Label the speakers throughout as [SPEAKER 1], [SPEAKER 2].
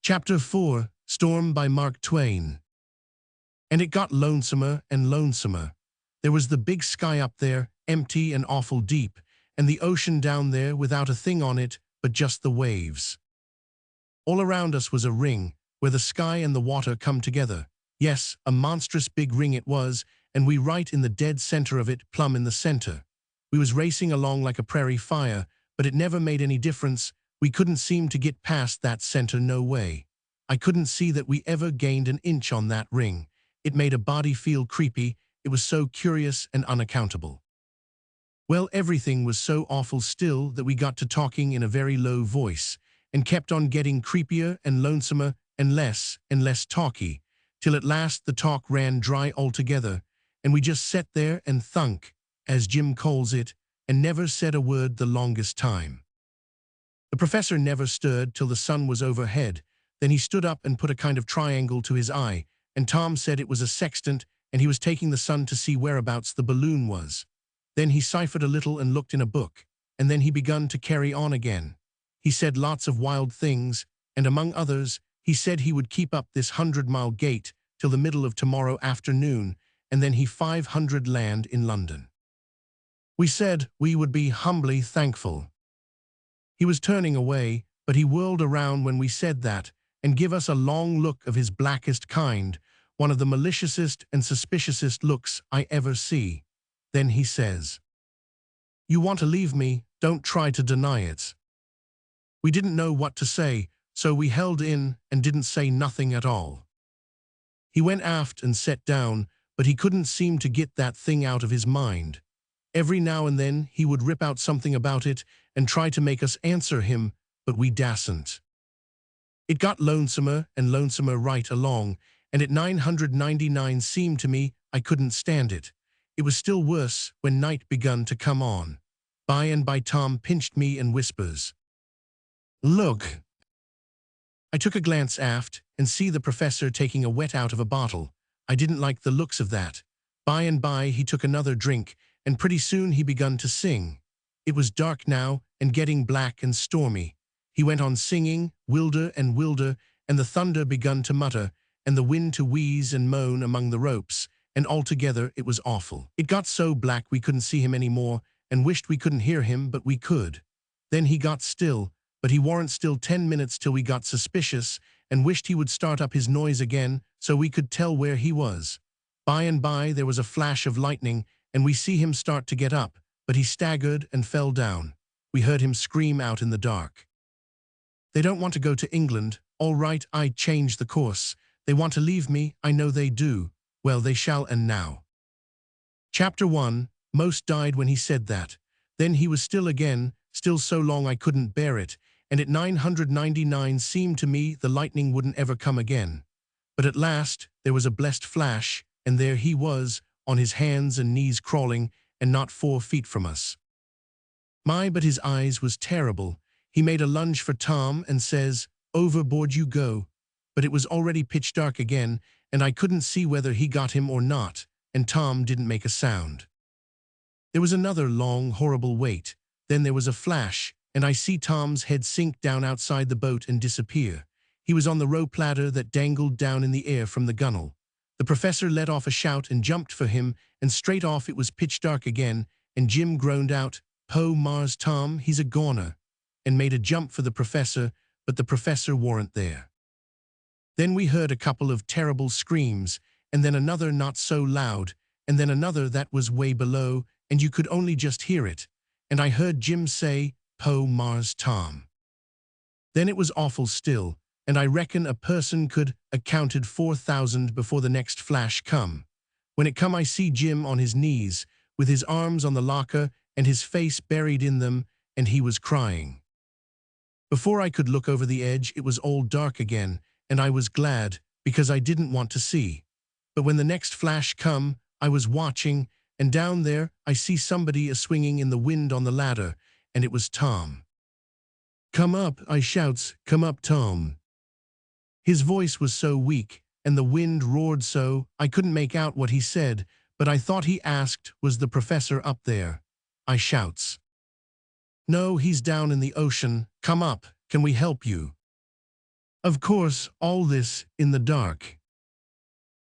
[SPEAKER 1] Chapter 4, Storm by Mark Twain. And it got lonesomer and lonesomer. There was the big sky up there, empty and awful deep, and the ocean down there without a thing on it but just the waves. All around us was a ring, where the sky and the water come together. Yes, a monstrous big ring it was, and we right in the dead center of it, plumb in the center. We was racing along like a prairie fire, but it never made any difference. We couldn't seem to get past that center no way. I couldn't see that we ever gained an inch on that ring. It made a body feel creepy. It was so curious and unaccountable. Well, everything was so awful still that we got to talking in a very low voice, and kept on getting creepier and lonesomer and less talky, till at last the talk ran dry altogether, and we just sat there and thunk, as Jim calls it, and never said a word the longest time. The professor never stirred till the sun was overhead. Then he stood up and put a kind of triangle to his eye, and Tom said it was a sextant, and he was taking the sun to see whereabouts the balloon was. Then he ciphered a little and looked in a book, and then he begun to carry on again. He said lots of wild things, and among others, he said he would keep up this 100-mile gait till the middle of tomorrow afternoon, and then he 500 land in London. We said we would be humbly thankful. He was turning away, but he whirled around when we said that, and give us a long look of his blackest kind, one of the maliciousest and suspiciousest looks I ever see. Then he says, "You want to leave me, don't try to deny it." We didn't know what to say, so we held in and didn't say nothing at all. He went aft and sat down, but he couldn't seem to get that thing out of his mind. Every now and then he would rip out something about it and try to make us answer him, but we dasn't. It got lonesomer and lonesomer right along, and at 999 seemed to me I couldn't stand it. It was still worse when night begun to come on. By and by Tom pinched me and whispers, "Look." I took a glance aft and see the professor taking a wet out of a bottle. I didn't like the looks of that. By and by he took another drink, and pretty soon he begun to sing. It was dark now and getting black and stormy. He went on singing, wilder and wilder, and the thunder begun to mutter, and the wind to wheeze and moan among the ropes, and altogether it was awful. It got so black we couldn't see him any more, and wished we couldn't hear him, but we could. Then he got still, but he warn't still 10 minutes till we got suspicious, and wished he would start up his noise again, so we could tell where he was. By and by there was a flash of lightning, and we see him start to get up, but he staggered and fell down. We heard him scream out in the dark, "They don't want to go to England. All right, I changed the course. They want to leave me, I know they do. Well, they shall, and now." Chapter 1, Most died when he said that. Then he was still again, still so long I couldn't bear it, and at 999 seemed to me the lightning wouldn't ever come again. But at last there was a blessed flash, and there he was, on his hands and knees crawling, and not 4 feet from us. But his eyes was terrible. He made a lunge for Tom and says, "Overboard you go." But it was already pitch dark again, and I couldn't see whether he got him or not, and Tom didn't make a sound. There was another long, horrible wait. Then there was a flash, and I see Tom's head sink down outside the boat and disappear. He was on the rope ladder that dangled down in the air from the gunwale. The professor let off a shout and jumped for him, and straight off it was pitch dark again, and Jim groaned out, "Po Mars Tom, he's a goner," and made a jump for the professor, but the professor warn't there. Then we heard a couple of terrible screams, and then another not so loud, and then another that was way below, and you could only just hear it, and I heard Jim say, "Po Mars Tom." Then it was awful still, and I reckon a person could counted 4,000 before the next flash come. When it come I see Jim on his knees, with his arms on the locker and his face buried in them, and he was crying. Before I could look over the edge it was all dark again, and I was glad, because I didn't want to see. But when the next flash come, I was watching, and down there I see somebody a-swinging in the wind on the ladder, and it was Tom. "Come up," I shouts, "come up, Tom." His voice was so weak, and the wind roared so, I couldn't make out what he said, but I thought he asked, was the professor up there? I shouts, "No, he's down in the ocean. Come up, can we help you?" Of course, all this in the dark.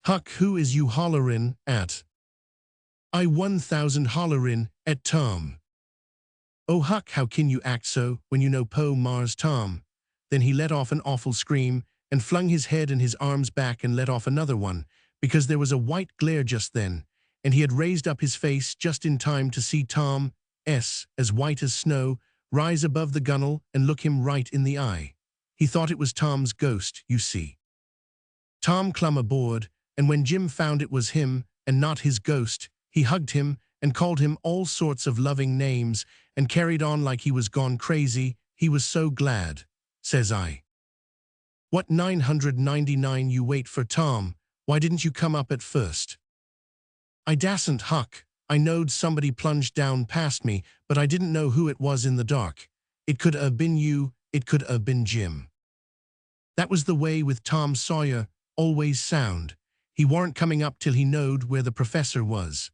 [SPEAKER 1] Huck, who is you hollerin' at? I 1,000 hollerin' at Tom. Oh Huck, how can you act so when you know Po Mars Tom? Then he let off an awful scream and flung his head and his arms back and let off another one, because there was a white glare just then, and he had raised up his face just in time to see Tom, as white as snow, rise above the gunwale and look him right in the eye. He thought it was Tom's ghost, you see. Tom clumb aboard, and when Jim found it was him and not his ghost, he hugged him and called him all sorts of loving names and carried on like he was gone crazy. He was so glad. Says I. What 999 you wait for, Tom? Why didn't you come up at first? I dasn't, Huck. I knowed somebody plunged down past me, but I didn't know who it was in the dark. It could have been you, it could have been Jim. That was the way with Tom Sawyer, always sound. He warn't coming up till he knowed where the professor was.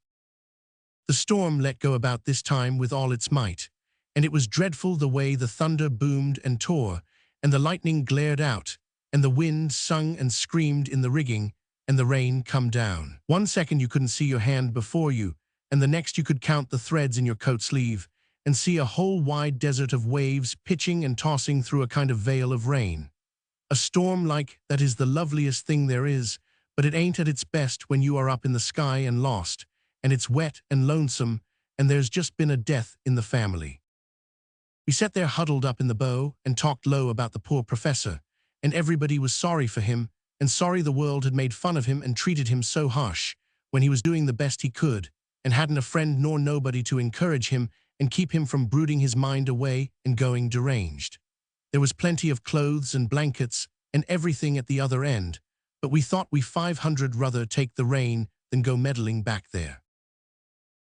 [SPEAKER 1] The storm let go about this time with all its might, and it was dreadful the way the thunder boomed and tore, and the lightning glared out, and the wind sung and screamed in the rigging, and the rain come down. 1 second you couldn't see your hand before you, and the next you could count the threads in your coat sleeve, and see a whole wide desert of waves pitching and tossing through a kind of veil of rain. A storm like that is the loveliest thing there is, but it ain't at its best when you are up in the sky and lost, and it's wet and lonesome, and there's just been a death in the family. We sat there huddled up in the bow and talked low about the poor professor, and everybody was sorry for him, and sorry the world had made fun of him and treated him so harsh, when he was doing the best he could, and hadn't a friend nor nobody to encourage him and keep him from brooding his mind away and going deranged. There was plenty of clothes and blankets and everything at the other end, but we thought we 500 rather take the rain than go meddling back there.